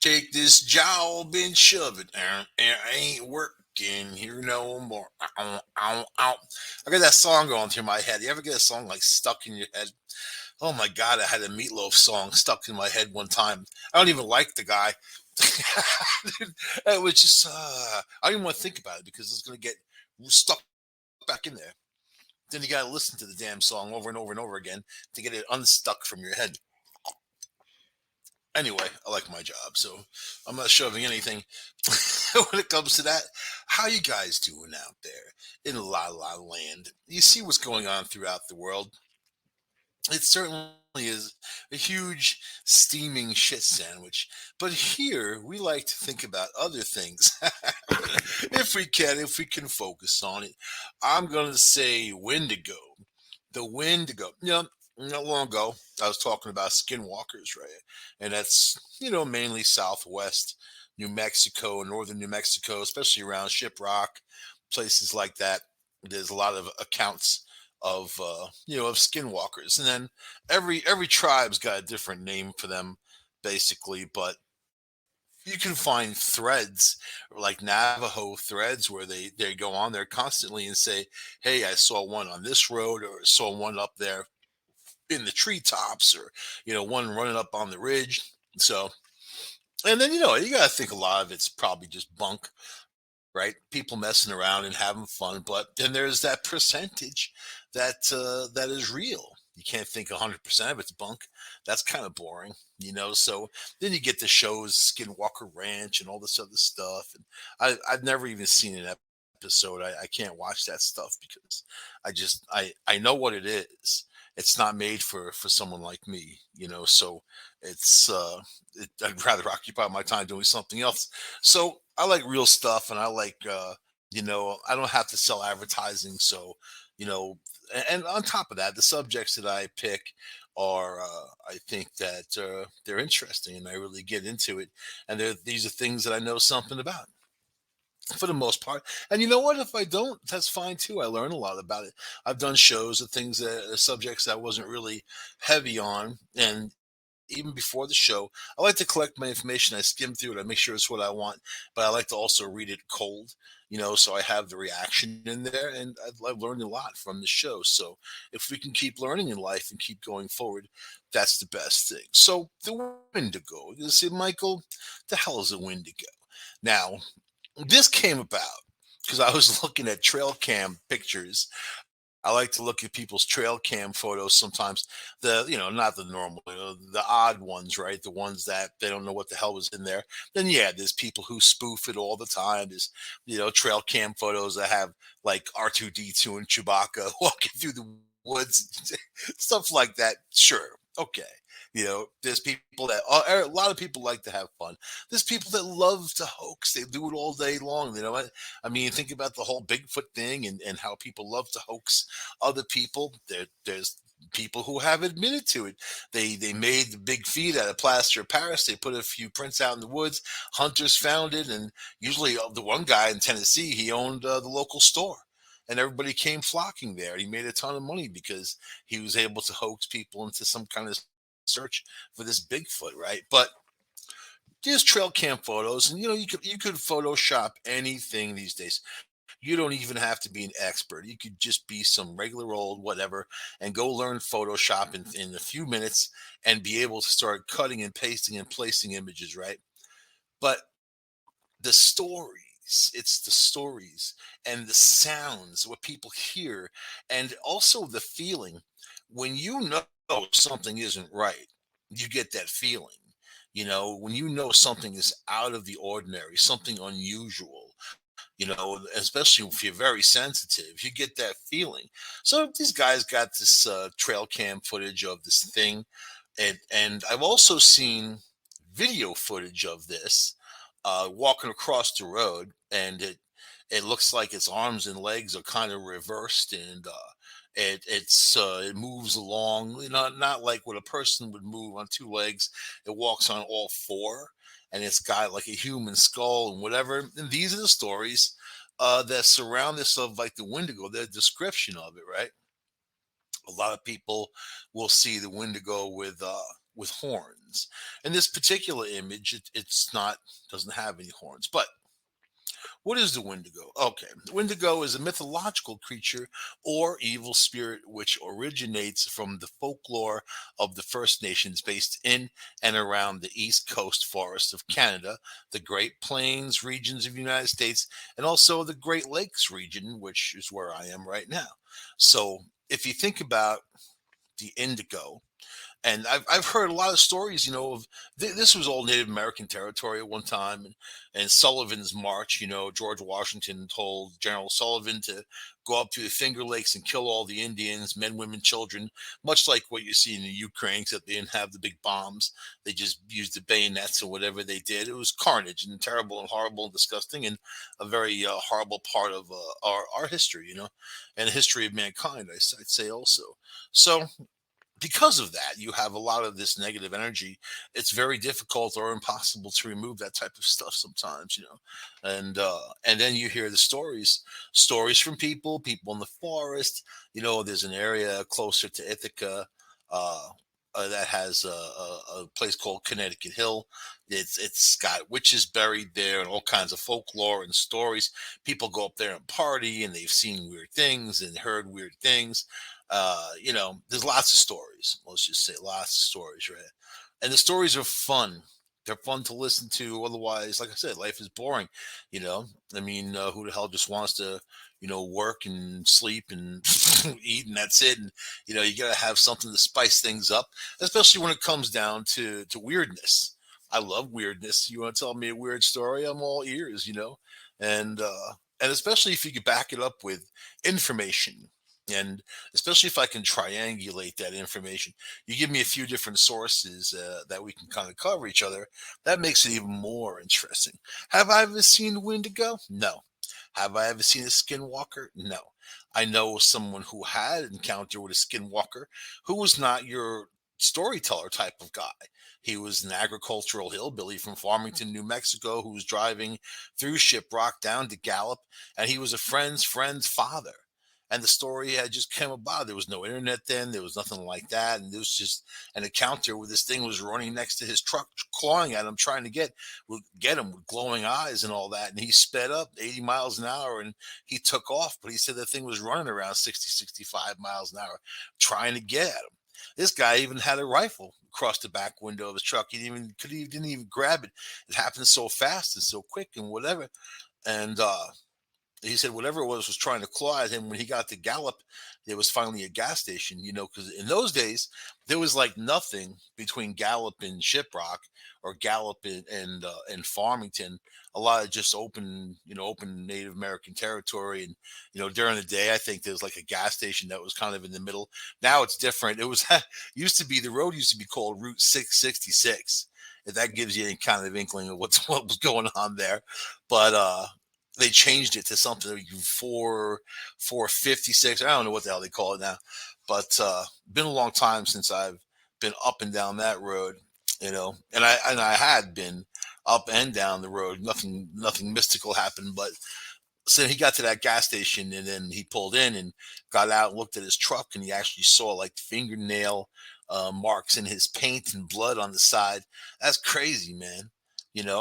Take this job and shove it. It ain't working here no more. Ow, ow, ow. I got that song going through my head. You ever get a song like stuck in your head? Oh my God, I had a Meatloaf song stuck in my head one time. I don't even like the guy. It was just, I didn't want to think about it because it's going to get stuck back in there. Then you got to listen to the damn song over and over and over again to get it unstuck from your head. Anyway, I like my job, so I'm not shoving anything. When it comes to that, how you guys doing out there in La La Land? You see what's going on throughout the world. It certainly is a huge steaming shit sandwich. But here we like to think about other things. If we can focus on it. I'm gonna say Wendigo. The Wendigo. Not long ago I was talking about skinwalkers, right? And that's, mainly southwest New Mexico, northern New Mexico, especially around Shiprock, places like that. There's a lot of accounts of skinwalkers, and then every tribe's got a different name for them, basically. But you can find threads like Navajo threads where they go on there constantly and say, "Hey, I saw one on this road, or saw one up there in the treetops, or one running up on the ridge." So, and then you got to think a lot of it's probably just bunk, right? People messing around and having fun, but then there's that percentage that is real. You can't think 100% of it's bunk. That's kind of boring. So then you get the shows Skinwalker Ranch and all this other stuff. And I've never even seen an episode. I can't watch that stuff because I know what it is. It's not made for someone like me. So it's I'd rather occupy my time doing something else. So I like real stuff, and I like I don't have to sell advertising. So you know, and on top of that, the subjects that I pick are I think that they're interesting, and I really get into it. And these are things that I know something about for the most part. And you know what? If I don't, that's fine too. I learn a lot about it. I've done shows of things that subjects that I wasn't really heavy on, and even before the show, I like to collect my information. I skim through it. I make sure it's what I want, but I like to also read it cold, so I have the reaction in there, and I've learned a lot from the show. So if we can keep learning in life and keep going forward, that's the best thing. So the Wendigo. You see, Michael, the hell is a Wendigo? Now, this came about because I was looking at trail cam pictures. I like to look at people's trail cam photos sometimes. Not the normal, the odd ones, right? The ones that they don't know what the hell was in there. Then, yeah, there's people who spoof it all the time. There's trail cam photos that have like R2D2 and Chewbacca walking through the woods, stuff like that. Sure. Okay. There's people that a lot of people like to have fun. There's people that love to hoax. They do it all day long. I mean, think about the whole Bigfoot thing and how people love to hoax other people. There's people who have admitted to it. They made the big feet out of plaster of Paris. They put a few prints out in the woods. Hunters found it, and usually the one guy in Tennessee, he owned the local store. And everybody came flocking there. He made a ton of money because he was able to hoax people into some kind of search for this Bigfoot, right? But there's trail cam photos, and you could Photoshop anything these days. You don't even have to be an expert. You could just be some regular old whatever and go learn Photoshop in a few minutes and be able to start cutting and pasting and placing images, right? But the stories, it's the stories and the sounds, what people hear, and also the feeling. When you know something isn't right, you get that feeling. When you know something is out of the ordinary, something unusual, especially if you're very sensitive, you get that feeling. So these guys got this trail cam footage of this thing, and I've also seen video footage of this walking across the road, and it looks like its arms and legs are kind of reversed, and it moves along, not like what a person would move on two legs. It walks on all four, and it's got like a human skull and whatever. And these are the stories that surround this of like the Wendigo, the description of it, right? A lot of people will see the Wendigo with with horns. In this particular image, it's not doesn't have any horns. But what is the Wendigo? Okay, the Wendigo is a mythological creature or evil spirit which originates from the folklore of the First Nations based in and around the East Coast forests of Canada, the Great Plains regions of the United States, and also the Great Lakes region, which is where I am right now. So if you think about the indigo, and I've heard a lot of stories, of this was all Native American territory at one time, and Sullivan's March. George Washington told General Sullivan to go up to the Finger Lakes and kill all the Indians, men, women, children, much like what you see in the Ukraine, except they didn't have the big bombs. They just used the bayonets or whatever they did. It was carnage and terrible and horrible and disgusting, and a very horrible part of our history, and the history of mankind, I'd say also. So because of that, you have a lot of this negative energy. It's very difficult or impossible to remove that type of stuff sometimes, and then you hear the stories from people in the forest. There's an area closer to Ithaca, uh, that has a place called Connecticut Hill. It's got witches buried there and all kinds of folklore and stories. People go up there and party, and they've seen weird things and heard weird things. There's lots of stories. Let's just say lots of stories, right? And the stories are fun. They're fun to listen to. Otherwise, like I said, life is boring. You know, who the hell just wants to, work and sleep and eat and that's it. And you got to have something to spice things up, especially when it comes down to weirdness. I love weirdness. You want to tell me a weird story? I'm all ears. And especially if you could back it up with information, and especially if I can triangulate that information. You give me a few different sources that we can kind of cover each other. That makes it even more interesting. Have I ever seen Wendigo? No. Have I ever seen a skinwalker? No. I know someone who had an encounter with a skinwalker who was not your storyteller type of guy. He was an agricultural hillbilly from Farmington, New Mexico, who was driving through Shiprock down to Gallup, and he was a friend's father. And the story had just come about. There was no internet then. There was nothing like that. And there was just an encounter where this thing was running next to his truck, clawing at him, trying to get him with glowing eyes and all that. And he sped up 80 miles an hour and he took off. But he said the thing was running around 60, 65 miles an hour, trying to get at him. This guy even had a rifle across the back window of his truck. Didn't even grab it. It happened so fast and so quick and whatever. And he said whatever it was trying to claw at him. When he got to Gallup, there was finally a gas station, because in those days there was like nothing between Gallup and Shiprock, or Gallup and Farmington. A lot of just open Native American territory. And during the day, I think there's like a gas station that was kind of in the middle. Now it's different. It was used to be the road used to be called Route 666. If that gives you any kind of inkling of what was going on there. But they changed it to something like 456. I don't know what the hell they call it now, but been a long time since I've been up and down that road, and I had been up and down the road. Nothing mystical happened, but so he got to that gas station, and then he pulled in and got out and looked at his truck, and he actually saw like fingernail marks in his paint and blood on the side. That's crazy, man.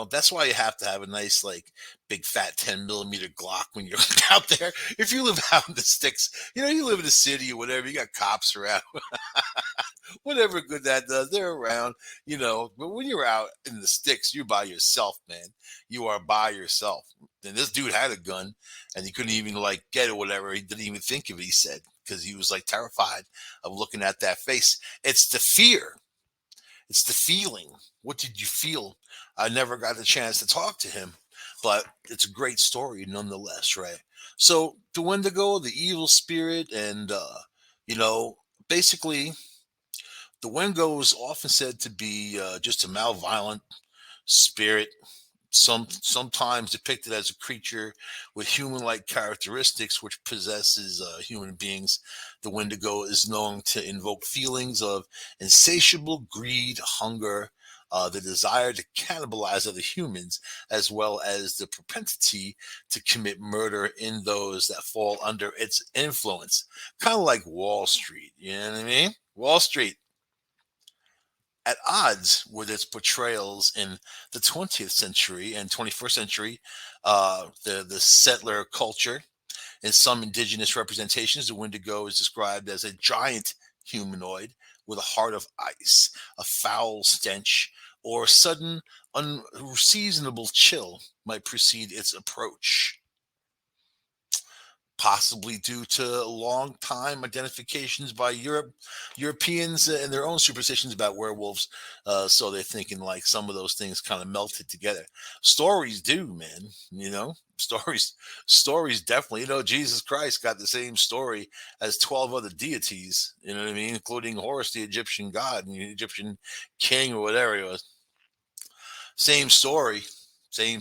That's why you have to have a nice, like, big fat 10 millimeter Glock when you're out there. If you live out in the sticks, you live in the city or whatever, you got cops around. Whatever good that does, they're around, But when you're out in the sticks, you're by yourself, man. You are by yourself. And this dude had a gun, and he couldn't even like get it or whatever. He didn't even think of it. He said because he was like terrified of looking at that face. It's the fear. It's the feeling. What did you feel? I never got the chance to talk to him, but it's a great story nonetheless, right? So the Wendigo, the evil spirit, and you know, basically the Wendigo is often said to be just a malevolent spirit, sometimes depicted as a creature with human-like characteristics which possesses human beings. The Wendigo is known to invoke feelings of insatiable greed, hunger, the desire to cannibalize other humans, as well as the propensity to commit murder in those that fall under its influence. Kind of like Wall Street, you know what I mean? Wall Street. at odds with its portrayals in the 20th century and 21st century. The settler culture. In some indigenous representations, the Wendigo is described as a giant humanoid with a heart of ice, a foul stench, or sudden, unseasonable chill might precede its approach, possibly due to long time identifications by Europeans and their own superstitions about werewolves. So they're thinking like some of those things kind of melted together. Stories do, man. Stories definitely. Jesus Christ got the same story as 12 other deities. You know what I mean, including Horus, the Egyptian god, and the Egyptian king or whatever it was. Same story, same,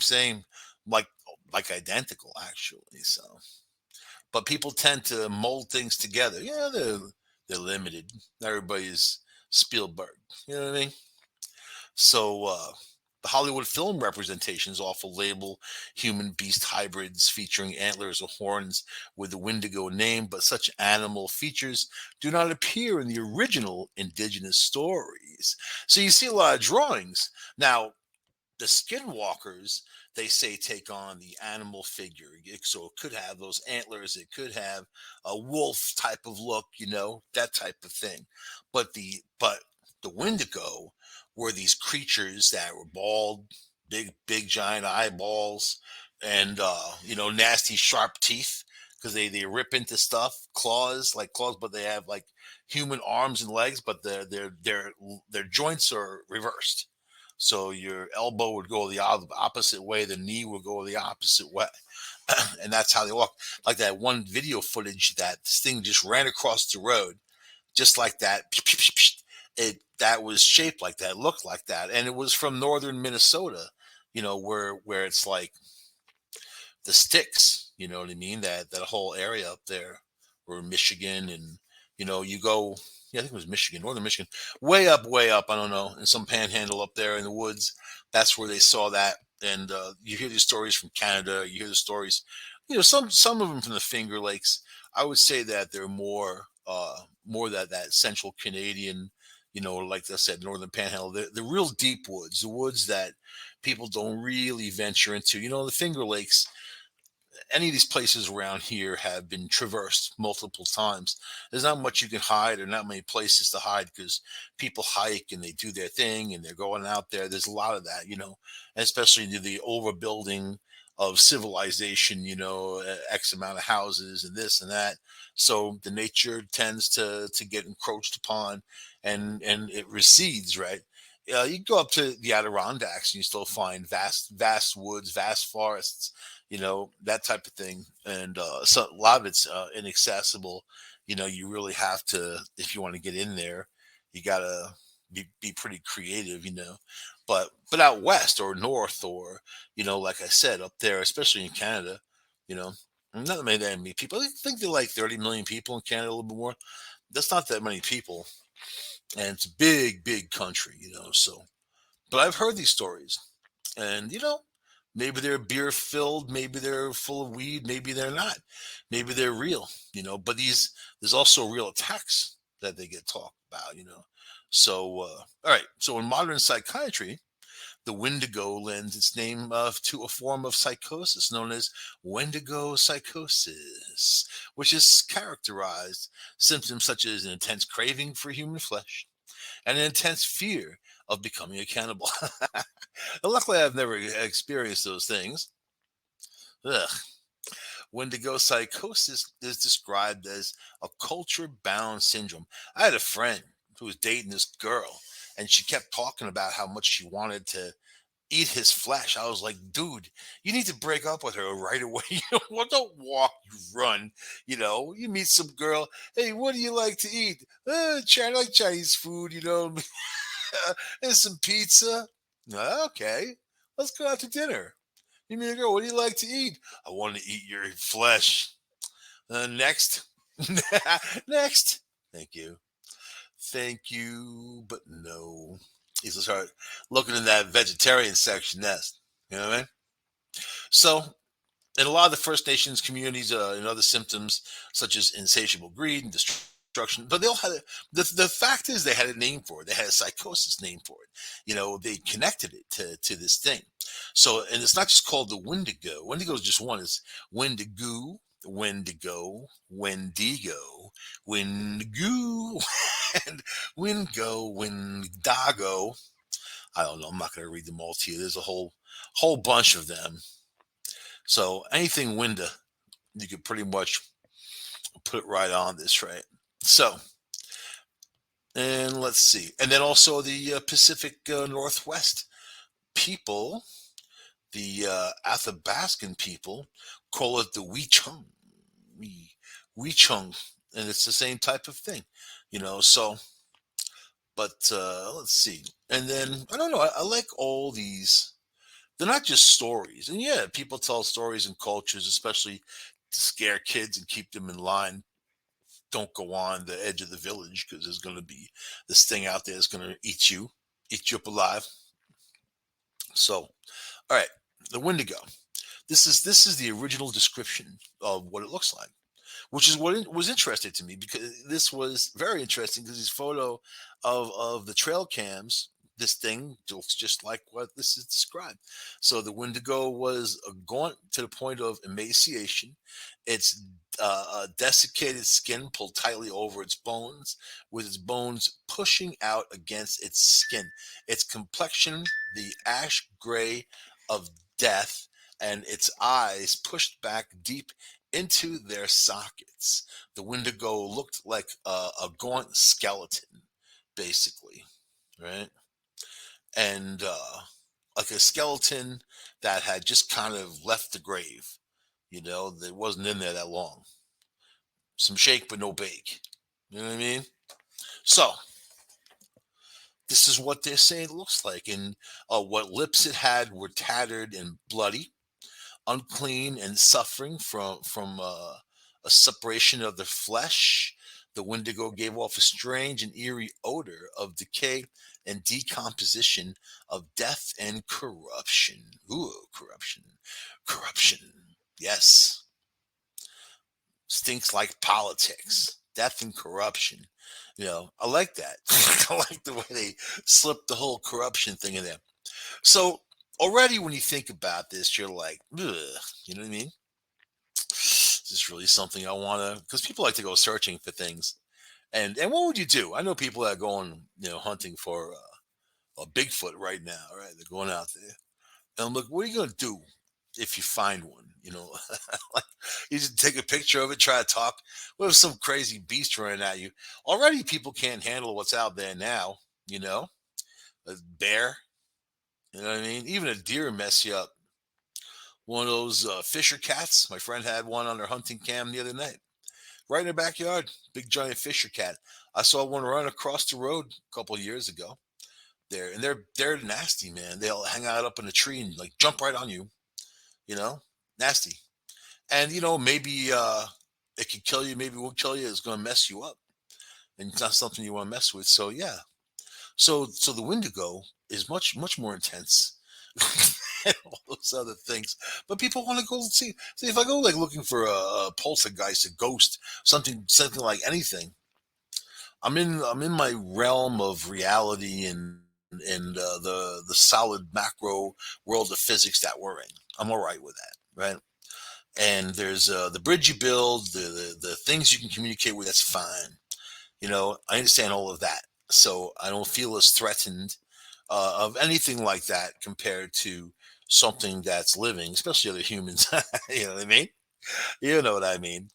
like identical actually. So but people tend to mold things together. Yeah, they're limited. Everybody's Spielberg. You know what I mean? So the Hollywood film representations often label human beast hybrids featuring antlers or horns with the Wendigo name, but such animal features do not appear in the original indigenous stories. So you see a lot of drawings. Now, the skinwalkers, they say, take on the animal figure. So it could have those antlers, it could have a wolf type of look, that type of thing. But the Wendigo were these creatures that were bald, big giant eyeballs, and nasty sharp teeth, because they rip into stuff, claws, like claws, but they have like human arms and legs, but their joints are reversed. So your elbow would go the opposite way, the knee would go the opposite way. And that's how they walk. Like that one video footage that this thing just ran across the road, just like that. That was shaped like that, looked like that. And it was from northern Minnesota, where it's like the sticks, you know what I mean? That whole area up there, or Michigan, and you go, yeah, I think it was Michigan, northern Michigan, way up. I don't know, in some panhandle up there in the woods. That's where they saw that. And you hear these stories from Canada. You hear the stories, some of them from the Finger Lakes. I would say that they're more that central Canadian, like I said, northern panhandle, the real deep woods, the woods that people don't really venture into. The Finger Lakes, any of these places around here have been traversed multiple times. There's not much you can hide, or not many places to hide, because people hike and they do their thing and they're going out there. There's a lot of that, and especially the overbuilding of civilization, X amount of houses and this and that. So the nature tends to get encroached upon, and it recedes, right? You go up to the Adirondacks and you still find vast woods, vast forests, that type of thing. And so a lot of it's inaccessible. You really have to, if you want to get in there, you gotta be pretty creative. But out west or north, or like I said, up there, especially in Canada, you know not that many people. I think they're like 30 million people in Canada, a little bit more. That's not that many people, and it's a big country. So, but I've heard these stories, and maybe they're beer filled, maybe they're full of weed, maybe they're not, maybe they're real. But there's also real attacks that they get talked about. So all right, so in modern psychiatry, the Wendigo lends its name to a form of psychosis known as Wendigo psychosis, which is characterized symptoms such as an intense craving for human flesh and an intense fear of becoming a cannibal. Luckily, I've never experienced those things. Ugh. Wendigo psychosis is described as a culture bound syndrome. I had a friend who was dating this girl, and she kept talking about how much she wanted to eat his flesh. I was like, dude, you need to break up with her right away. Well, don't walk, you run. You meet some girl. Hey, what do you like to eat? I like Chinese food, and some pizza. Okay, let's go out to dinner. You mean, girl, what do you like to eat? I want to eat your flesh. Next. Next. Thank you. Thank you, but no. He's gonna start looking in that vegetarian section next. You know what I mean? So, in a lot of the First Nations communities, and other symptoms such as insatiable greed and construction, but they all had the fact is they had a name for it. They had a psychosis name for it. They connected it to this thing. So, and it's not just called the Wendigo. Wendigo is just one. It's Wendigo, Wendigo, Wendigo, Wendigo, and Wingo, Wendigo. I don't know. I'm not going to read them all to you. There's a whole bunch of them. So anything Winda, you could pretty much put it right on this, right? So, and let's see. And then also the Pacific Northwest people, the Athabascan people, call it the Wee Wee Chung, and it's the same type of thing, So, but let's see. And then I don't know. I like all these. They're not just stories, and yeah, people tell stories in cultures, especially to scare kids and keep them in line. Don't go on the edge of the village because there's going to be this thing out there that's going to eat you up alive. So, all right, the Wendigo. This is the original description of what it looks like, which is what was interesting to me because this was very interesting because this photo of the trail cams. This thing looks just like what this is described. So the Wendigo was gaunt to the point of emaciation. Its desiccated skin pulled tightly over its bones, with its bones pushing out against its skin. Its complexion, the ash gray of death, and its eyes pushed back deep into their sockets. The Wendigo looked like a gaunt skeleton, basically, right? And like a skeleton that had just kind of left the grave. That wasn't in there that long. Some shake, but no bake. You know what I mean? So, this is what they're saying it looks like. And what lips it had were tattered and bloody, unclean and suffering from a separation of the flesh. The Wendigo gave off a strange and eerie odor of decay and decomposition, of death and corruption. Ooh, corruption, corruption. Yes, stinks like politics, death and corruption. I like that. I like the way they slipped the whole corruption thing in there. So already when you think about this, you're like, ugh, you know what I mean? Is this really something I want to? Because people like to go searching for things. And what would you do? I know people that are going, hunting for a Bigfoot right now, right? They're going out there. And I'm like, what are you going to do if you find one? Like you just take a picture of it, try to talk. What if some crazy beast running at you? Already people can't handle what's out there now, a bear, you know what I mean? Even a deer mess you up. One of those Fisher cats. My friend had one on their hunting cam the other night, right in their backyard. Big giant Fisher cat. I saw one run across the road a couple of years ago. They're nasty, man. They'll hang out up in a tree and like jump right on you. Nasty. And maybe it could kill you. Maybe it won't kill you. It's going to mess you up, and it's not something you want to mess with. So yeah. So the Wendigo is much more intense and all those other things. But people want to go see. See, if I go like looking for a poltergeist, a ghost, something like anything, I'm in my realm of reality and the solid macro world of physics that we're in. I'm all right with that, right? And there's the bridge you build, the things you can communicate with. That's fine. I understand all of that, so I don't feel as threatened of anything like that compared to something that's living, especially other humans. You know what I mean? You know what I mean.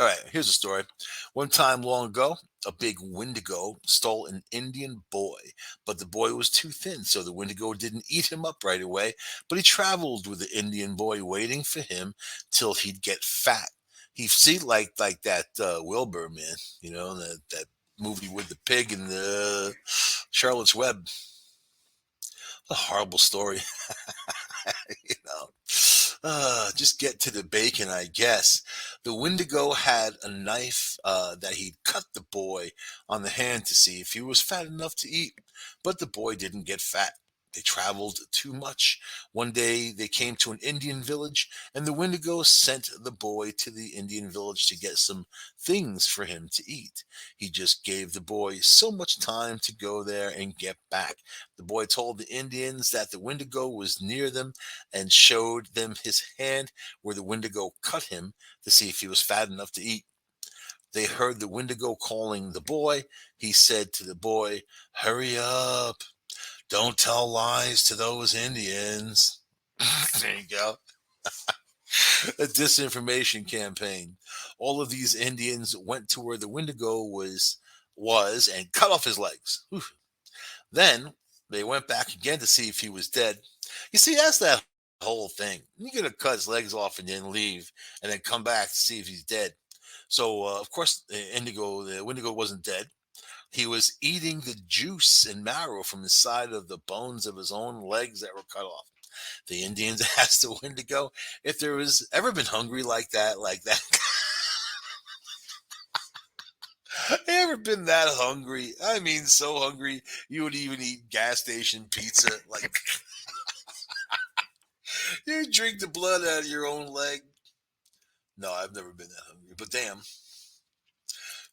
All right, here's a story. One time long ago, a big Wendigo stole an Indian boy, but the boy was too thin, so the Wendigo didn't eat him up right away. But he traveled with the Indian boy, waiting for him till he'd get fat. He see like that Wilbur man, that movie with the pig and the Charlotte's Web. A horrible story. you know. Just get to the bacon, I guess. The Wendigo had a knife that he'd cut the boy on the hand to see if he was fat enough to eat, but the boy didn't get fat. They traveled too much. One day they came to an Indian village, and the Wendigo sent the boy to the Indian village to get some things for him to eat. He just gave the boy so much time to go there and get back. The boy told the Indians that the Wendigo was near them and showed them his hand where the Wendigo cut him to see if he was fat enough to eat. They heard the Wendigo calling the boy. He said to the boy, "Hurry up. Don't tell lies to those Indians." There you go. A disinformation campaign. All of these Indians went to where the Wendigo was and cut off his legs. Whew. Then they went back again to see if he was dead. You see, that's that whole thing. You're gonna cut his legs off and then leave, and then come back to see if he's dead. So of course, the Wendigo wasn't dead. He was eating the juice and marrow from the side of the bones of his own legs that were cut off. The Indians asked the Wendigo if there was ever been hungry like that, like that. Ever been that hungry? I mean, so hungry you would even eat gas station pizza. Like you drink the blood out of your own leg. No, I've never been that hungry. But damn,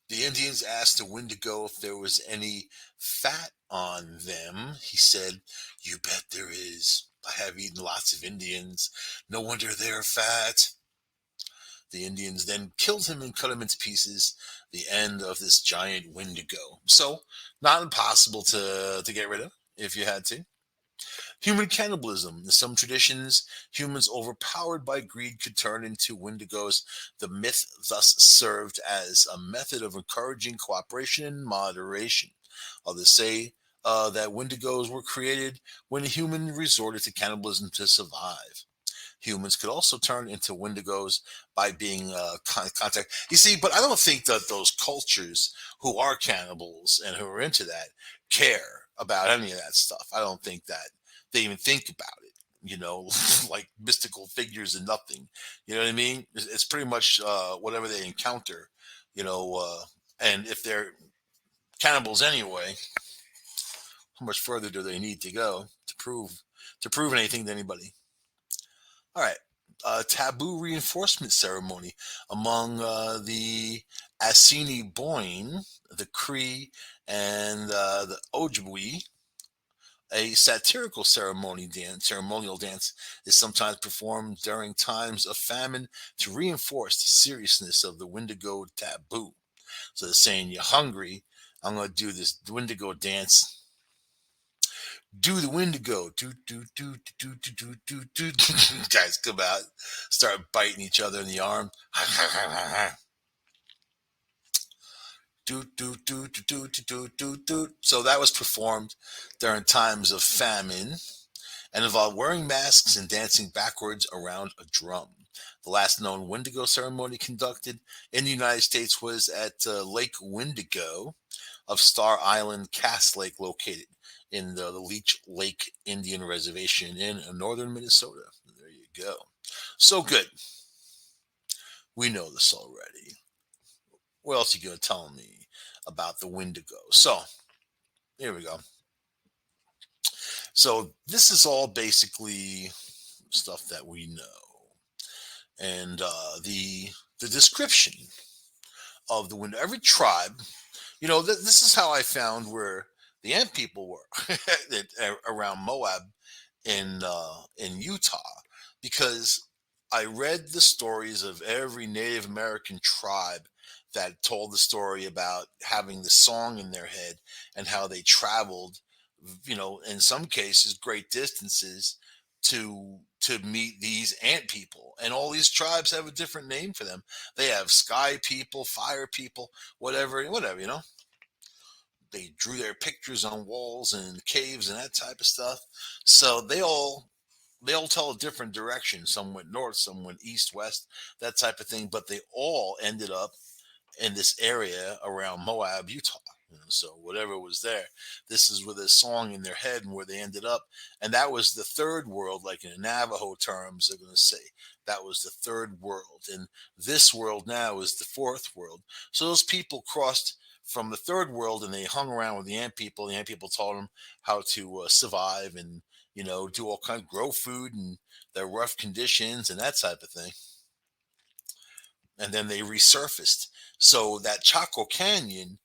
the Indians asked the Wendigo if there was any fat on them. He said, "You bet there is. I have eaten lots of Indians. No wonder they're fat." The Indians then killed him and cut him into pieces. The end of this giant Wendigo. So, not impossible to get rid of if you had to. Human cannibalism. In some traditions, humans overpowered by greed could turn into wendigos. The myth thus served as a method of encouraging cooperation and moderation. Others say that wendigos were created when a human resorted to cannibalism to survive. Humans could also turn into wendigos by being contact. You see, but I don't think that those cultures who are cannibals and who are into that care about any of that stuff. I don't think that they even think about it. Like mystical figures and nothing. You know what I mean? It's pretty much whatever they encounter. You know, and if they're cannibals anyway, how much further do they need to go to prove anything to anybody? All right. Taboo reinforcement ceremony among the Assiniboine, the Cree, and the Ojibwe. A satirical ceremonial dance is sometimes performed during times of famine to reinforce the seriousness of the Wendigo taboo. So they're saying, "You're hungry. I'm going to do this Wendigo dance. Do the Wendigo. Do. Guys come out, start biting each other in the arm. Do. So that was performed during times of famine and involved wearing masks and dancing backwards around a drum. The last known Wendigo ceremony conducted in the United States was at Lake Wendigo of Star Island, Cass Lake, located in the Leech Lake Indian Reservation in northern Minnesota. There you go. So good. We know this already. What else are you going to tell me about the Wendigo? So, here we go. So, this is all basically stuff that we know. And the description of the Wendigo, every tribe, this is how I found where the ant people were around Moab in Utah, because I read the stories of every Native American tribe that told the story about having the song in their head and how they traveled, in some cases great distances to meet these ant people. And all these tribes have a different name for them. They have sky people, fire people, whatever. They drew their pictures on walls and caves and that type of stuff. So they all tell a different direction. Some went north, some went east, west, that type of thing. But they all ended up in this area around Moab, Utah. So whatever was there, this is with a song in their head and where they ended up. And that was the third world, like in Navajo terms, they're going to say that was the third world. And this world now is the fourth world. So those people crossed from the third world and they hung around with the ant people. The ant people taught them how to survive and do all kind of grow food and their rough conditions and that type of thing. And then they resurfaced. So that Chaco Canyon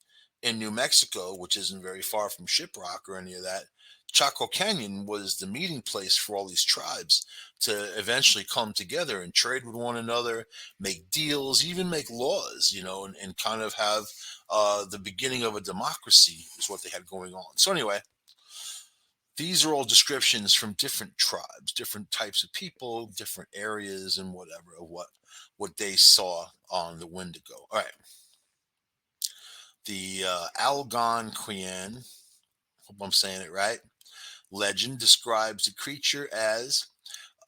in New Mexico, which isn't very far from Shiprock or any of that, Chaco Canyon was the meeting place for all these tribes to eventually come together and trade with one another, make deals, even make laws, and kind of have the beginning of a democracy is what they had going on. So anyway, these are all descriptions from different tribes, different types of people, different areas, and whatever of what they saw on the Wendigo. All right, the Algonquian, hope I'm saying it right, legend describes the creature as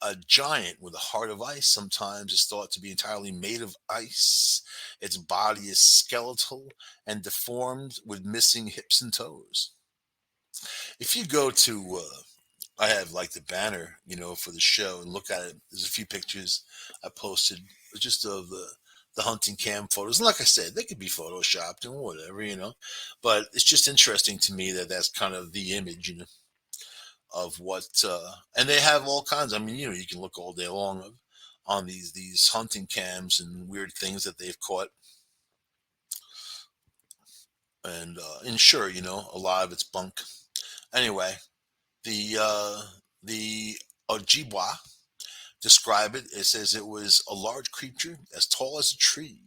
a giant with a heart of ice. Sometimes it's thought to be entirely made of ice. Its body is skeletal and deformed with missing hips and toes. If you go to I have like the banner, for the show and look at it. There's a few pictures I posted just of the hunting cam photos. And like I said, they could be photoshopped and whatever, but it's just interesting to me that that's kind of the image, of what, and they have all kinds. I mean, you can look all day long on these hunting cams and weird things that they've caught. And sure, a lot of it's bunk. Anyway, the Ojibwa describe it. It says it was a large creature as tall as a tree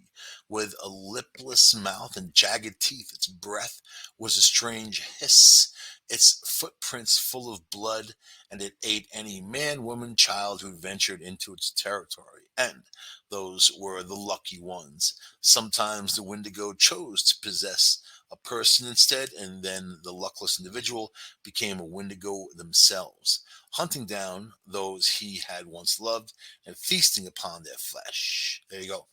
with a lipless mouth and jagged teeth. Its breath was a strange hiss, its footprints full of blood, and it ate any man, woman, child who ventured into its territory. And those were the lucky ones. Sometimes the Wendigo chose to possess a person instead, and then the luckless individual became a Wendigo themselves, hunting down those he had once loved and feasting upon their flesh. There you go.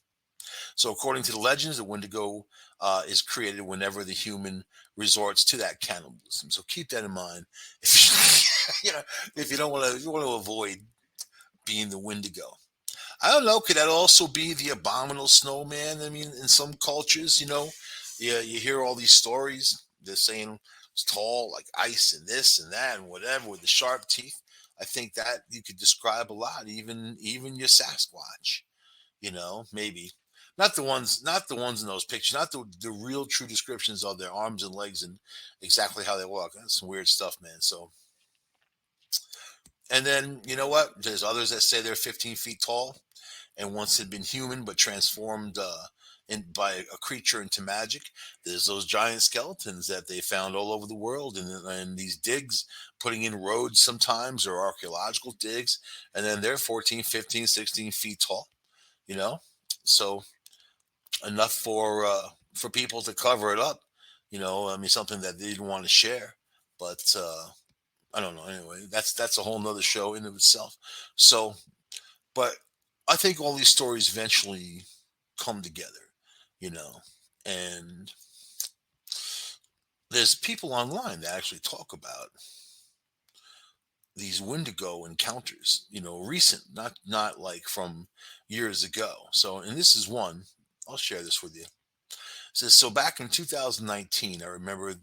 So, according to the legends, the Wendigo is created whenever the human resorts to that cannibalism. So, keep that in mind. If if you don't want to, you want to avoid being the Wendigo. I don't know. Could that also be the abominable snowman? I mean, in some cultures, you hear all these stories. They're saying it's tall like ice and this and that and whatever with the sharp teeth. I think that you could describe a lot, even your Sasquatch. Maybe not the ones in those pictures, not the real true descriptions of their arms and legs and exactly how they walk. That's some weird stuff, man. So, and then you know what? There's others that say they're 15 feet tall and once had been human but transformed by a creature into magic. There's those giant skeletons that they found all over the world, and these digs, putting in roads sometimes or archaeological digs, and then they're 14, 15, 16 feet tall. You know, so enough for people to cover it up. I mean, something that they didn't want to share, but I don't know. Anyway, that's a whole nother show in of itself. So, but I think all these stories eventually come together, you know, and there's people online that actually talk about these Wendigo encounters, recent, not like from years ago. So, and this is one. I'll share this with you. It says so. Back in 2019, I remember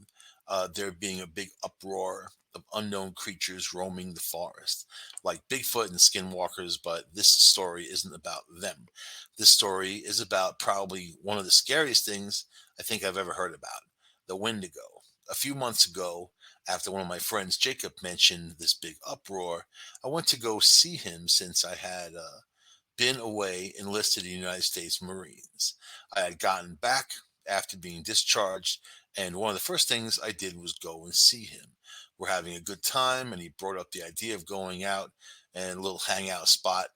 there being a big uproar of unknown creatures roaming the forest, like Bigfoot and skinwalkers. But this story isn't about them. This story is about probably one of the scariest things I think I've ever heard about: the Wendigo. A few months ago, after one of my friends, Jacob, mentioned this big uproar, I went to go see him since I had been away enlisted in the United States Marines. I had gotten back after being discharged, and one of the first things I did was go and see him. We're having a good time, and he brought up the idea of going out and a little hangout spot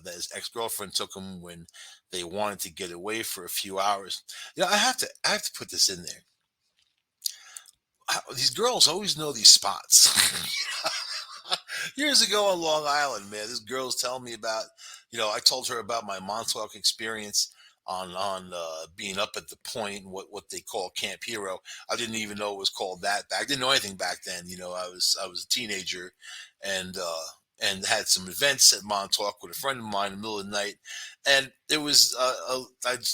that his ex girlfriend took him when they wanted to get away for a few hours. I have to put this in there. These girls always know these spots. Years ago on Long Island, man, this girl's telling me about, I told her about my Montauk experience on being up at the point, what they call Camp Hero. I didn't even know it was called that back. I didn't know anything back then. I was a teenager, and and had some events at Montauk with a friend of mine in the middle of the night. And it was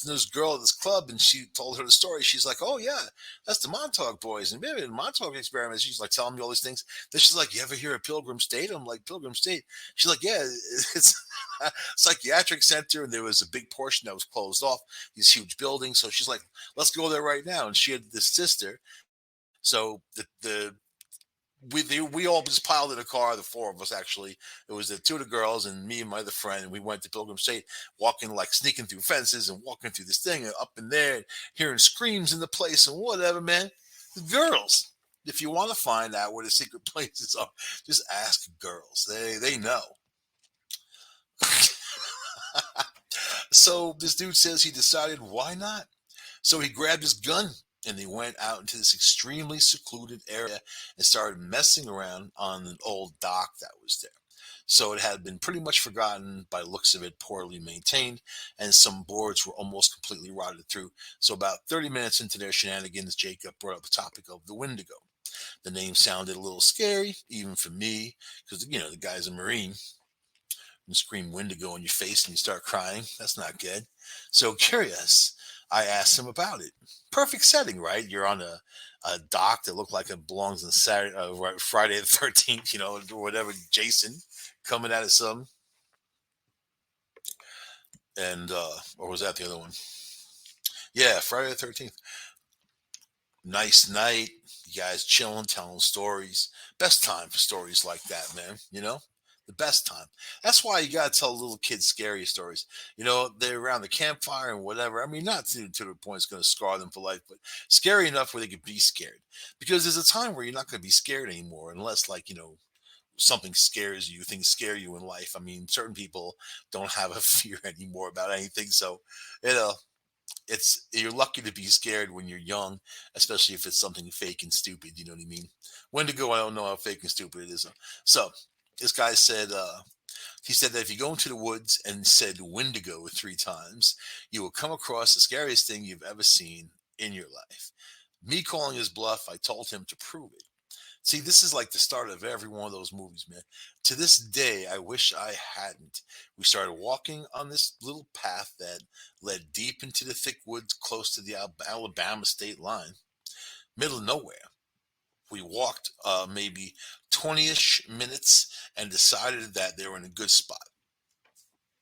this girl at this club, and she told her the story. She's like, "Oh yeah, that's the Montauk boys, and maybe the Montauk experiments." She's like telling me all these things. Then she's like, "You ever hear of Pilgrim State?" I'm like, "Pilgrim State?" She's like, "Yeah, it's a psychiatric center, and there was a big portion that was closed off. These huge buildings." So she's like, "Let's go there right now." And she had this sister. So the we all just piled in a car, the four of us actually. It was the two of the girls and me and my other friend, and we went to Pilgrim State, walking like sneaking through fences and walking through this thing and up in there, and hearing screams in the place and whatever, man. The girls. If you want to find out where the secret places are, just ask girls. They know. So this dude says he decided why not? So he grabbed his gun and they went out into this extremely secluded area and started messing around on an old dock that was there. So it had been pretty much forgotten, by the looks of it, poorly maintained, and some boards were almost completely rotted through. So about 30 minutes into their shenanigans, Jacob brought up the topic of the Wendigo. The name sounded a little scary, even for me, because the guy's a Marine. And scream Wendigo in your face and you start crying. That's not good. So curious, I asked him about it. Perfect setting, right? You're on a dock that looked like it belongs in Saturday, Friday the 13th, or whatever. Jason coming out of some, and or was that the other one? Yeah, Friday the 13th. Nice night. You guys chilling, telling stories. Best time for stories like that, man. The best time. That's why you gotta tell little kids scary stories. They're around the campfire and whatever. I mean, not to the point it's going to scar them for life, but scary enough where they could be scared. Because there's a time where you're not going to be scared anymore, unless like something scares you, things scare you in life. I mean, certain people don't have a fear anymore about anything, so you know you're lucky to be scared when you're young, especially if it's something fake and stupid. You know what I mean? Wendigo, I don't know how fake and stupid it is. So this guy said, he said that if you go into the woods and said Wendigo 3 times, you will come across the scariest thing you've ever seen in your life. Me calling his bluff, I told him to prove it. See, this is like the start of every one of those movies, man. To this day, I wish I hadn't. We started walking on this little path that led deep into the thick woods close to the Alabama state line, middle of nowhere. We walked maybe 20-ish minutes and decided that they were in a good spot.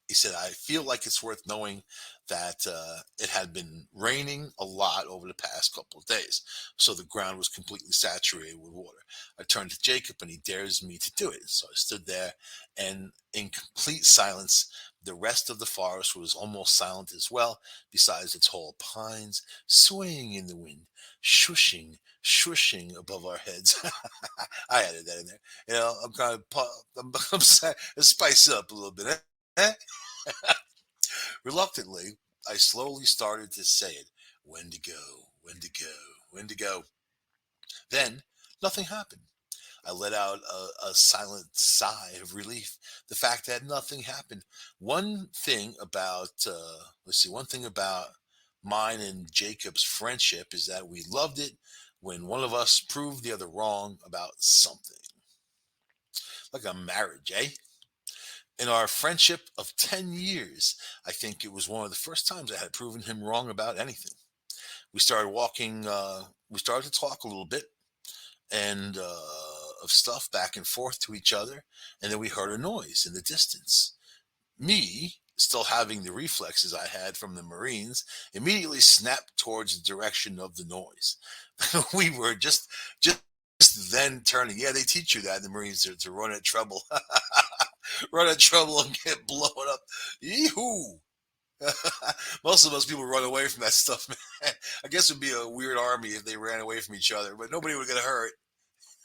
He said, I feel like it's worth knowing that it had been raining a lot over the past couple of days. So the ground was completely saturated with water. I turned to Jacob and he dares me to do it. So I stood there and in complete silence, the rest of the forest was almost silent as well, besides the tall pines swaying in the wind, shushing above our heads. I added that in there. I'm kind of, I'm spice it up a little bit. Eh? Reluctantly, I slowly started to say it. Wendigo, Wendigo, Wendigo. Then nothing happened. I let out a silent sigh of relief. The fact that nothing happened. One thing about mine and Jacob's friendship is that we loved it when one of us proved the other wrong about something. Like a marriage, eh? In our friendship of 10 years, I think it was one of the first times I had proven him wrong about anything. We started to talk a little bit and of stuff back and forth to each other. And then we heard a noise in the distance. Me, still having the reflexes I had from the Marines, immediately snapped towards the direction of the noise. We were just then turning. Yeah, they teach you that in the Marines to run at trouble. Run at trouble and get blown up. Yee-hoo! Most of us people run away from that stuff, man. I guess it'd be a weird army if they ran away from each other, but nobody would get hurt.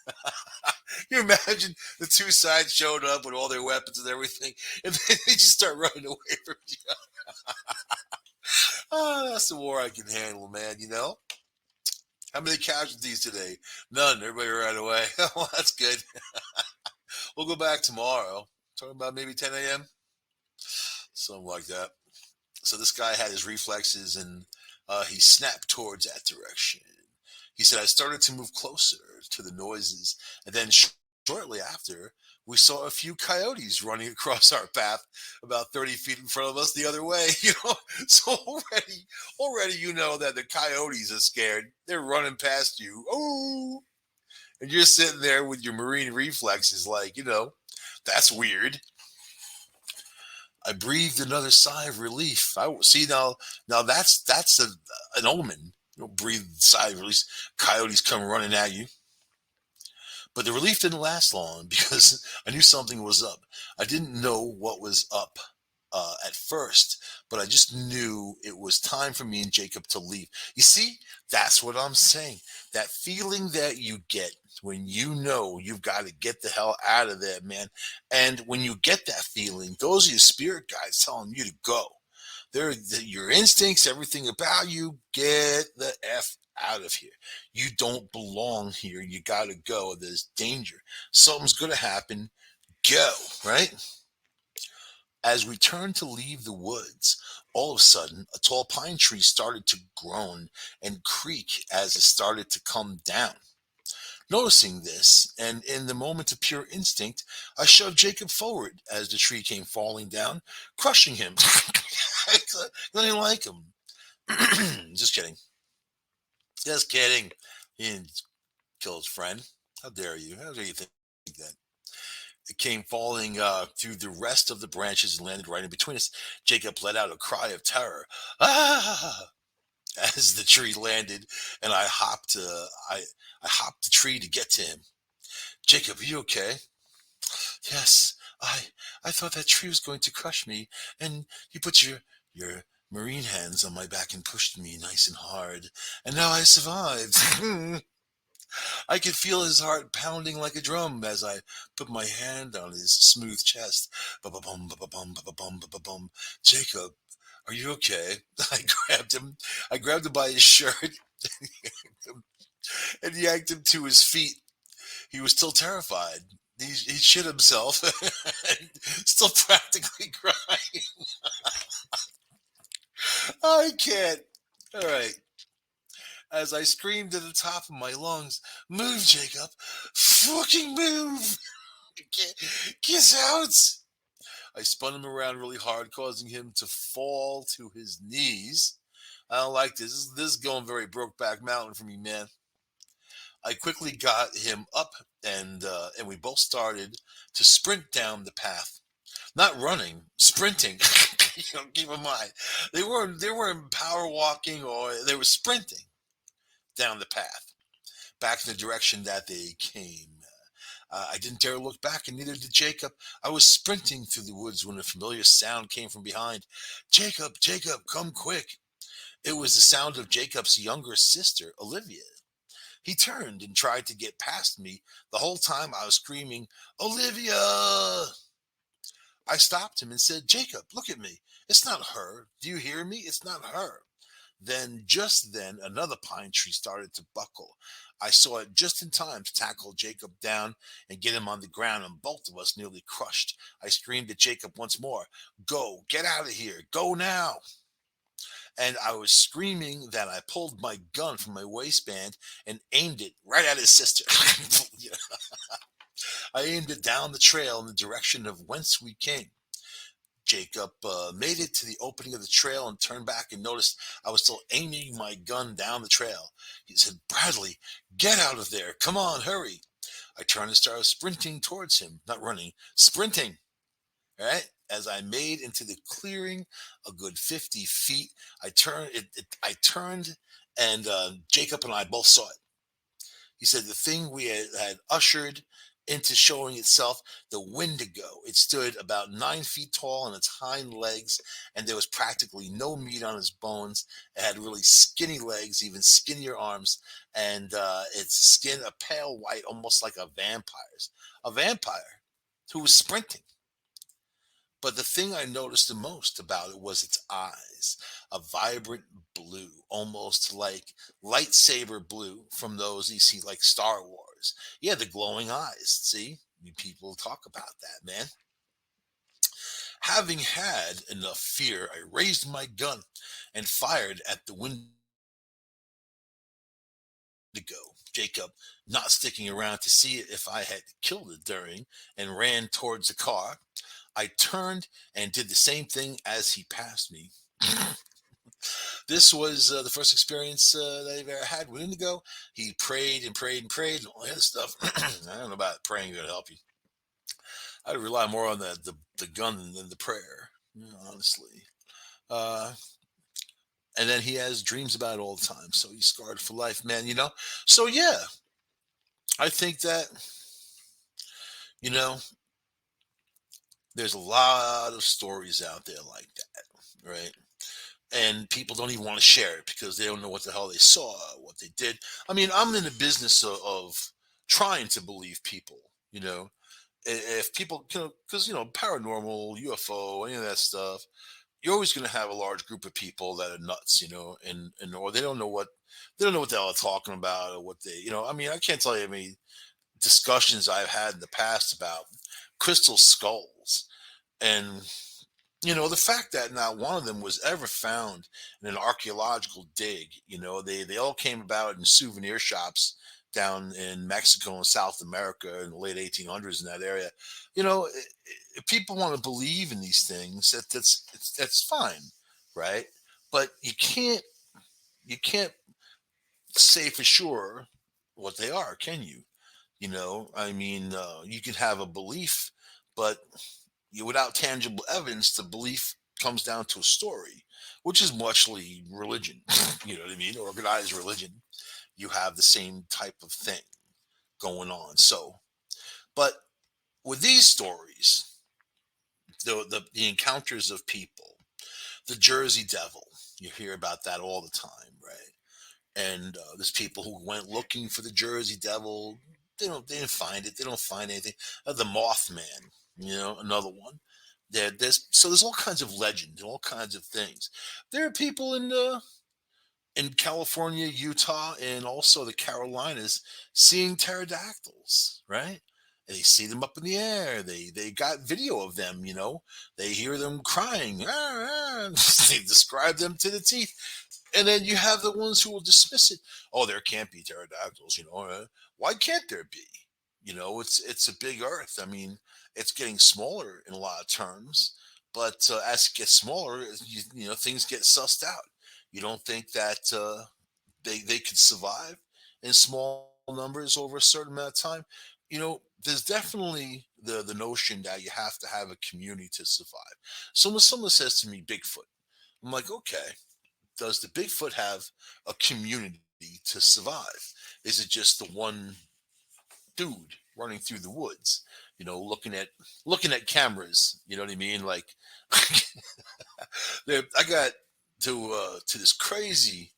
Can you imagine the two sides showed up with all their weapons and everything, and then they just start running away from each other? Oh, that's the war I can handle, man. How many casualties today? None. Everybody ran away. Well, that's good. We'll go back tomorrow. Talking about maybe 10 a.m. Something like that. So this guy had his reflexes and he snapped towards that direction. He said, I started to move closer to the noises, and then shortly after, we saw a few coyotes running across our path about 30 feet in front of us the other way. So already you know that the coyotes are scared. They're running past you. Oh, and you're sitting there with your marine reflexes, like, that's weird. I breathed another sigh of relief. I see now that's an omen. Breathe a sigh of release. Coyotes come running at you. But the relief didn't last long because I knew something was up. I didn't know what was up at first, but I just knew it was time for me and Jacob to leave. You see, that's what I'm saying. That feeling that you get when you know you've got to get the hell out of there, man. And when you get that feeling, those are your spirit guides telling you to go. Your instincts, everything about you, get the F out of here. You don't belong here. You got to go. There's danger. Something's going to happen. Go, right? As we turned to leave the woods, all of a sudden, a tall pine tree started to groan and creak as it started to come down. Noticing this, and in the moment of pure instinct, I shoved Jacob forward as the tree came falling down, crushing him. I didn't like him. Just kidding. Just kidding. He didn't kill his friend. How dare you? How dare you think that? It came falling through the rest of the branches and landed right in between us. Jacob let out a cry of terror. Ah! As the tree landed, and I hopped the tree to get to him. Jacob, are you okay? Yes, I thought that tree was going to crush me, and you put your marine hands on my back and pushed me nice and hard, and now I survived. I could feel his heart pounding like a drum as I put my hand on his smooth chest. Ba-ba-bum, ba-ba-bum, ba-ba-bum, ba-ba-bum. Jacob, are you okay? I grabbed him. I grabbed him by his shirt and yanked him to his feet. He was still terrified. He shit himself, still practically crying. I can't. All right. As I screamed at the top of my lungs, "Move, Jacob! Fucking move! Get out!" I spun him around really hard, causing him to fall to his knees. I don't like this. This is going very Brokeback Mountain for me, man. I quickly got him up, and we both started to sprint down the path. Not running, sprinting. Keep in mind, they weren't power walking, or they were sprinting down the path, back in the direction that they came. I didn't dare look back, and neither did Jacob. I was sprinting through the woods when a familiar sound came from behind. Jacob, Jacob, come quick. It was the sound of Jacob's younger sister, Olivia. He turned and tried to get past me. The whole time I was screaming, "Olivia!" I stopped him and said, "Jacob, look at me. It's not her. Do you hear me? It's not her." Just then, another pine tree started to buckle. I saw it just in time to tackle Jacob down and get him on the ground, and both of us nearly crushed. I screamed at Jacob once more, "Go, get out of here, go now." And I was screaming that I pulled my gun from my waistband and aimed it right at his sister. Yeah. I aimed it down the trail in the direction of whence we came. Jacob made it to the opening of the trail and turned back and noticed I was still aiming my gun down the trail. He said, "Bradley, get out of there. Come on, hurry." I turned and started sprinting towards him, not running, sprinting. Right? As I made into the clearing, a good 50 feet, I turned, and Jacob and I both saw it. He said the thing we had ushered into showing itself, the Wendigo. It stood about 9 feet tall on its hind legs, and there was practically no meat on its bones. It had really skinny legs, even skinnier arms, and its skin a pale white, almost like a vampire's. A vampire who was sprinting. But the thing I noticed the most about it was its eyes, a vibrant blue, almost like lightsaber blue from those you see like Star Wars. Yeah, the glowing eyes. See, you people talk about that, man. Having had enough fear, I raised my gun and fired at the Wendigo. Jacob, not sticking around to see if I had killed it during, and ran towards the car. I turned and did the same thing as he passed me. This was the first experience that I've ever had with Indigo. He prayed and prayed and prayed and all that stuff. I don't know about praying going to help you. I'd rely more on the gun than the prayer, honestly. Uh, and then he has dreams about it all the time. So he's scarred for life, man, So, yeah, I think that, you know, there's a lot of stories out there like that, right? And people don't even want to share it because they don't know what the hell they saw, what they did. I mean, I'm in the business of trying to believe people, you know. If people, because, paranormal, UFO, any of that stuff, you're always going to have a large group of people that are nuts, and or they don't know what the hell they're talking about or what they, I mean, I can't tell you how many discussions I've had in the past about crystal skulls. And the fact that not one of them was ever found in an archaeological dig, they all came about in souvenir shops down in Mexico and South America in the late 1800s in that area. If people want to believe in these things, that's fine, right? But you can't say for sure what they are, can you? I mean, you can have a belief, but without tangible evidence, the belief comes down to a story, which is muchly religion. You know what I mean? Organized religion. You have the same type of thing going on. So, but with these stories, the encounters of people, the Jersey Devil, you hear about that all the time, right? And there's people who went looking for the Jersey Devil. They didn't find it. They don't find anything. The Mothman, another one. There's all kinds of legends, all kinds of things. There are people in California, Utah, and also the Carolinas seeing pterodactyls, right? And they see them up in the air. They got video of them. They hear them crying. "Ah, ah." They describe them to the teeth. And then you have the ones who will dismiss it. Oh, there can't be pterodactyls. Why can't there be? It's a big Earth. I mean, it's getting smaller in a lot of terms, but as it gets smaller, things get sussed out. You don't think that they could survive in small numbers over a certain amount of time? There's definitely the notion that you have to have a community to survive. Someone says to me, Bigfoot. I'm like, okay, does the Bigfoot have a community to survive? Is it just the one dude running through the woods, looking at cameras? You know what I mean? Like, I got to this crazy.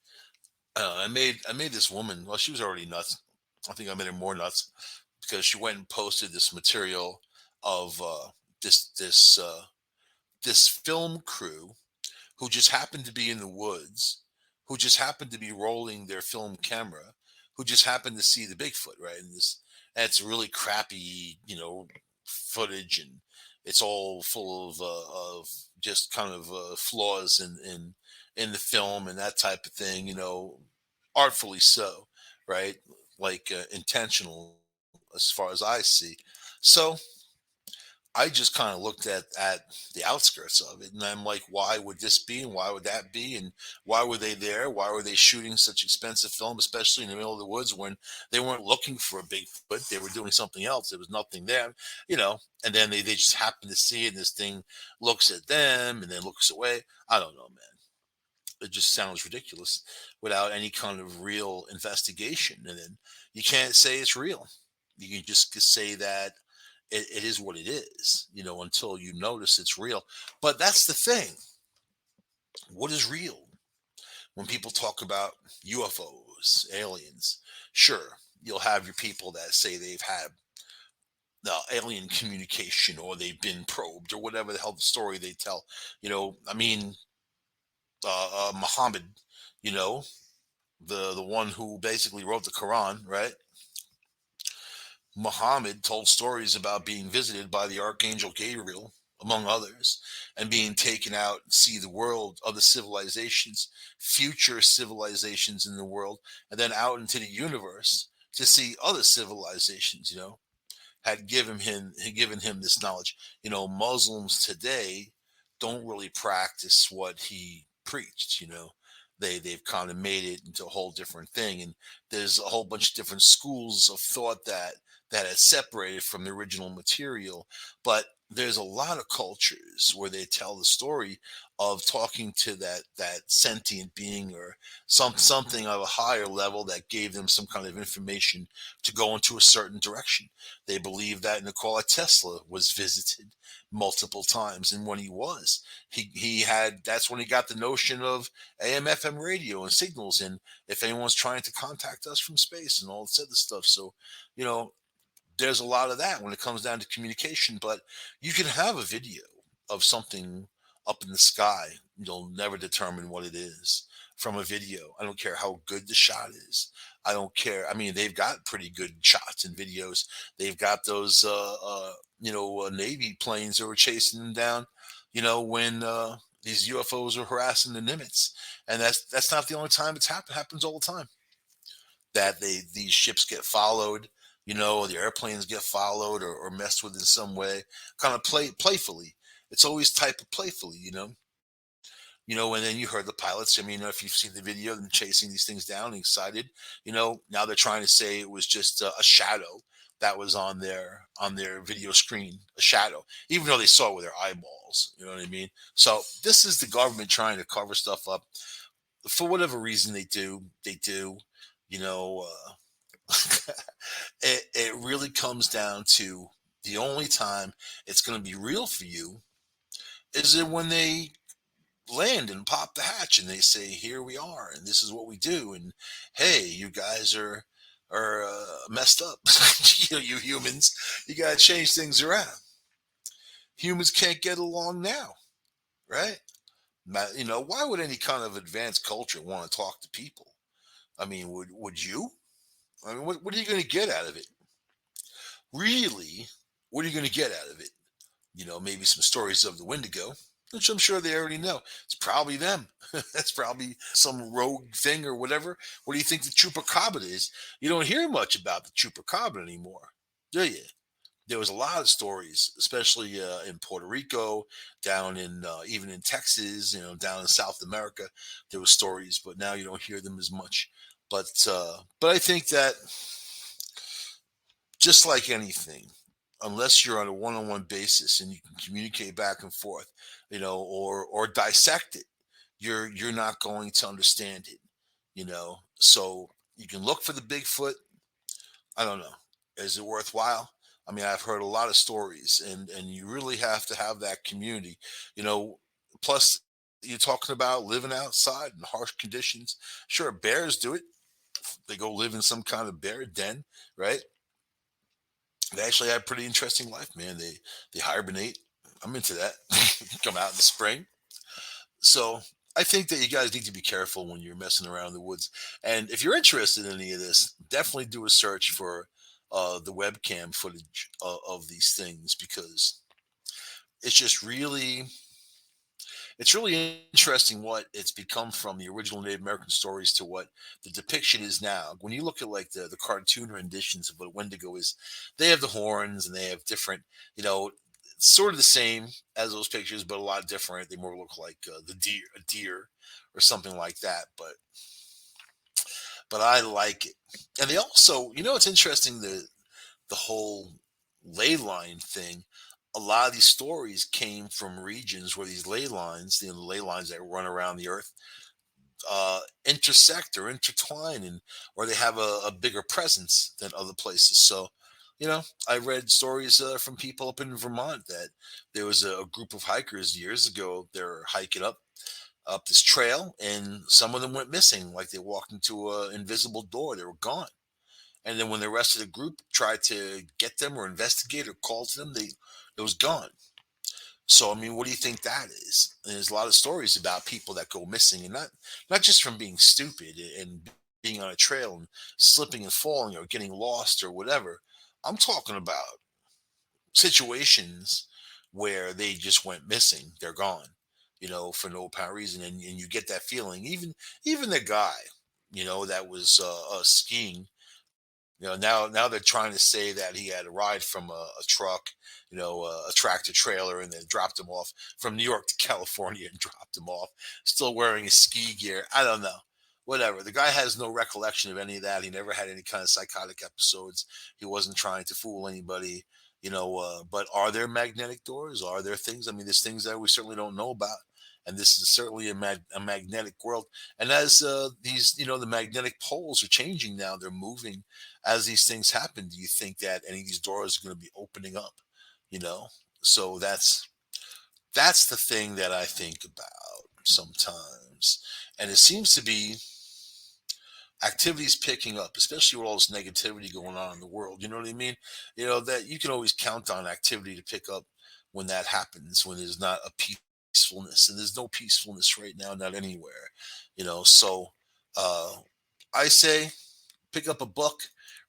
I made this woman. Well, she was already nuts. I think I made her more nuts because she went and posted this material of this this uh, this film crew who just happened to be in the woods, who just happened to be rolling their film camera, who just happened to see the Bigfoot, right? And it's really crappy, footage, and it's all full of just kind of flaws in the film and that type of thing, artfully so, right? Like intentional, as far as I see. So I just kind of looked at the outskirts of it, and I'm like, why would this be, and why would that be, and why were they there? Why were they shooting such expensive film, especially in the middle of the woods when they weren't looking for a Bigfoot? They were doing something else. There was nothing there, And then they just happened to see it, and this thing looks at them and then looks away. I don't know, man. It just sounds ridiculous without any kind of real investigation, and then you can't say it's real. You can just say that it is what it is, until you notice it's real. But that's the thing. What is real? When people talk about UFOs, aliens, sure, you'll have your people that say they've had alien communication or they've been probed or whatever the hell the story they tell. I mean, Muhammad, you know, the one who basically wrote the Quran, right? Muhammad told stories about being visited by the archangel Gabriel, among others, and being taken out to see the world, other civilizations, future civilizations in the world, and then out into the universe to see other civilizations, had given him this knowledge. Muslims today don't really practice what he preached. They've kind of made it into a whole different thing, and there's a whole bunch of different schools of thought that has separated from the original material. But there's a lot of cultures where they tell the story of talking to that sentient being, or something of a higher level that gave them some kind of information to go into a certain direction. They believe that Nikola Tesla was visited multiple times, and when he had that's when he got the notion of AM FM radio and signals, and if anyone's trying to contact us from space and all this other stuff. So, you know, there's a lot of that when it comes down to communication. But you can have a video of something up in the sky. You'll never determine what it is from a video. I don't care how good the shot is. I don't care. I mean, they've got pretty good shots and videos. They've got those Navy planes that were chasing them down, when these UFOs are harassing the Nimitz. And that's not the only time it's happened. It happens all the time that these ships get followed, the airplanes get followed, or messed with in some way, kind of playfully. It's always type of playfully. And then you heard the pilots. I mean, if you've seen the video, them chasing these things down and excited, now they're trying to say it was just a shadow that was on their video screen, a shadow, even though they saw it with their eyeballs. You know what I mean? So this is the government trying to cover stuff up for whatever reason they do. You know, it really comes down to the only time it's going to be real for you is it when they land and pop the hatch and they say, "Here we are, and this is what we do." And hey, you guys are messed up. You humans, you got to change things around. Humans can't get along now, right? Why would any kind of advanced culture want to talk to people? I mean, would you? I mean, what are you going to get out of it? Really, what are you going to get out of it? Maybe some stories of the Wendigo, which I'm sure they already know. It's probably them. That's probably some rogue thing or whatever. What do you think the chupacabra is? You don't hear much about the chupacabra anymore, do you? There was a lot of stories, especially in Puerto Rico, down in even in Texas, down in South America. There were stories, but now you don't hear them as much. But I think that just like anything, unless you're on a one-on-one basis and you can communicate back and forth, or dissect it, you're not going to understand it. So you can look for the Bigfoot. I don't know. Is it worthwhile? I mean, I've heard a lot of stories, and you really have to have that community. You know, Plus you're talking about living outside in harsh conditions. Sure, bears do it. They go live in some kind of bear den, right? They actually have a pretty interesting life, man. They hibernate. I'm into that. Come out in the spring. So I think that you guys need to be careful when you're messing around in the woods. And if you're interested in any of this, definitely do a search for the webcam footage of these things, because it's just really it's really interesting what it's become from the original Native American stories to what the depiction is now. When you look at like the cartoon renditions of what Wendigo is, they have the horns and they have different, sort of the same as those pictures, but a lot different. They more look like a deer or something like that. But I like it. And they also, it's interesting, the whole ley line thing. A lot of these stories came from regions where these ley lines, the ley lines that run around the earth, intersect or intertwine, and or they have a bigger presence than other places. So, I read stories from people up in Vermont that there was a group of hikers years ago. They're hiking up this trail, and some of them went missing. Like they walked into an invisible door, they were gone. And then when the rest of the group tried to get them or investigate or call to them, it was gone. So I mean, what do you think that is? And there's a lot of stories about people that go missing, and not just from being stupid and being on a trail and slipping and falling or getting lost or whatever. I'm talking about situations where they just went missing. They're gone, for no apparent reason, and you get that feeling. Even the guy, that was skiing Now they're trying to say that he had a ride from a truck, a tractor trailer, and then dropped him off from New York to California and dropped him off, still wearing his ski gear. I don't know. Whatever. The guy has no recollection of any of that. He never had any kind of psychotic episodes. He wasn't trying to fool anybody. But are there magnetic doors? Are there things? I mean, there's things that we certainly don't know about, and this is certainly a magnetic world. And as these, the magnetic poles are changing now, they're moving as these things happen. Do you think that any of these doors are going to be opening up? You know, so that's the thing that I think about sometimes, and it seems to be activities picking up, especially with all this negativity going on in the world. You know what I mean? That you can always count on activity to pick up when that happens, when there's not a peacefulness, and there's no peacefulness right now, not anywhere. So uh, I say pick up a book,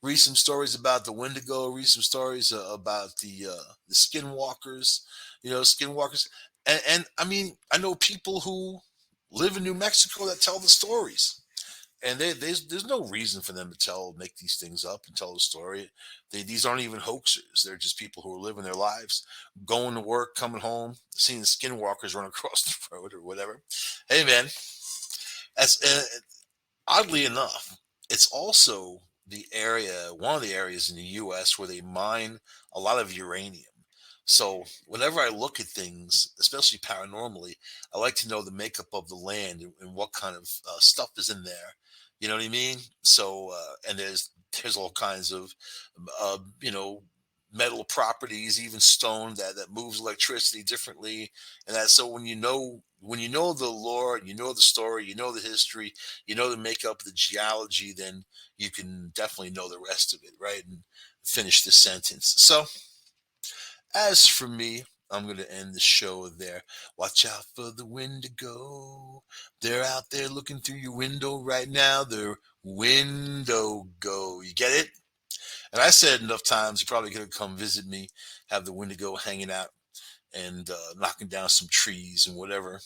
read some stories about the Wendigo, read some stories about the skinwalkers, skinwalkers, and I mean I know people who live in New Mexico that tell the stories, and there's no reason for them to make these things up and tell the story. These aren't even hoaxers. They're just people who are living their lives, going to work, coming home, seeing the skinwalkers run across the road or whatever. Hey man, that's oddly enough, it's also one of the areas in the U.S. where they mine a lot of uranium. So whenever I look at things, especially paranormally, I like to know the makeup of the land and what kind of stuff is in there. You know what I mean? So and there's all kinds of uh, you know metal properties, even stone that moves electricity differently, and that so when you know the lore, you know the story, you know the history, you know the makeup, the geology, then you can definitely know the rest of it, right? And finish the sentence. So as for me, I'm going to end the show there. Watch out for the Wendigo. They're out there looking through your window right now. They're window go. You get it? And I said enough times, you're probably going to come visit me, have the Wendigo hanging out and knocking down some trees and whatever.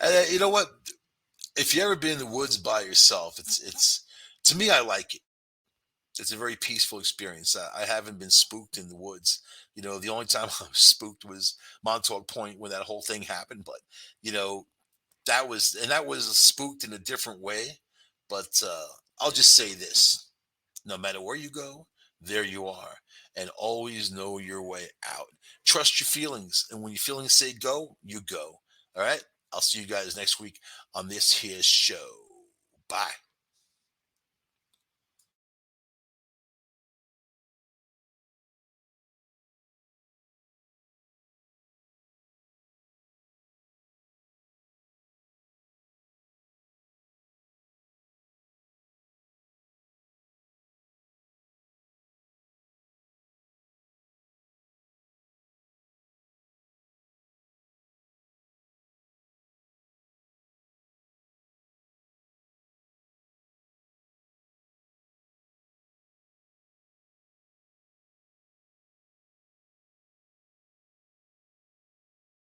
And you know what? If you ever been in the woods by yourself, it's to me, I like it. It's a very peaceful experience. I haven't been spooked in the woods. The only time I was spooked was Montauk Point when that whole thing happened. But you know, that was spooked in a different way. But I'll just say this: no matter where you go, there you are, and always know your way out. Trust your feelings, and when your feelings say go, you go. All right. I'll see you guys next week on this here show. Bye.